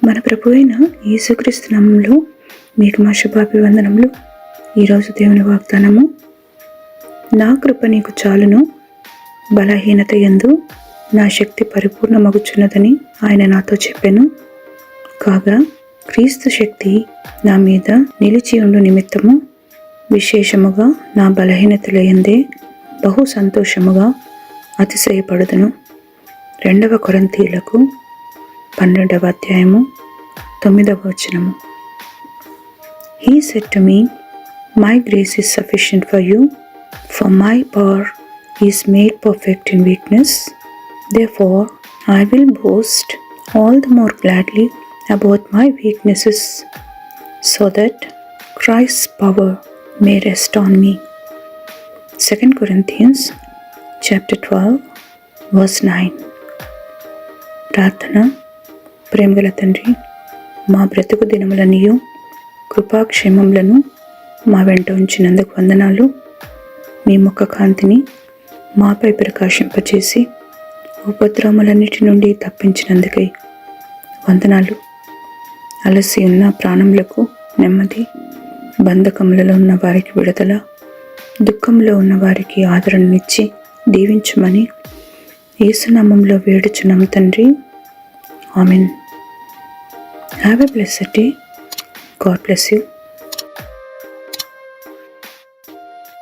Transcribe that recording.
మన ప్రభు అయిన యేసుక్రీస్తు నామములో మీకు మా శుభాభివందనములు. ఈరోజు దేవుని వాగ్దానము, నా కృప నీకు చాలును, బలహీనత యందు నా శక్తి పరిపూర్ణమగుచున్నదని ఆయన నాతో చెప్పెను. కాగా క్రీస్తు శక్తి నా మీద నిలిచి ఉండు నిమిత్తము విశేషముగా నా బలహీనతల యందే బహు సంతోషముగా అతిశయపడుదును. 2 కొరింథీయులకు 12వ అధ్యాయము 9వ వచనము. He said to me, My grace is sufficient for you, for my power is made perfect in weakness. Therefore, I will boast all the more gladly about my weaknesses, so that Christ's power may rest on me. 2 Corinthians chapter 12 verse 9. ప్రార్థన. ప్రేమగల తండ్రి, మా బ్రతుకు దినములనియు కృపాక్షేమములను మా వెంట ఉంచినందుకు వందనాలు. మీ ముఖ కాంతిని మాపై ప్రకాశింపచేసి ఉపద్రవములన్నిటి నుండి తప్పించినందుకై వందనాలు. అలసి ఉన్న ప్రాణములకు నెమ్మది, బంధకములలో ఉన్న వారికి విడుదల, దుఃఖంలో ఉన్న వారికి ఆదరణనిచ్చి దీవించమని యేసునామములో వేడుచున్నాము తండ్రి. Amen. Have a blessed day. God bless you.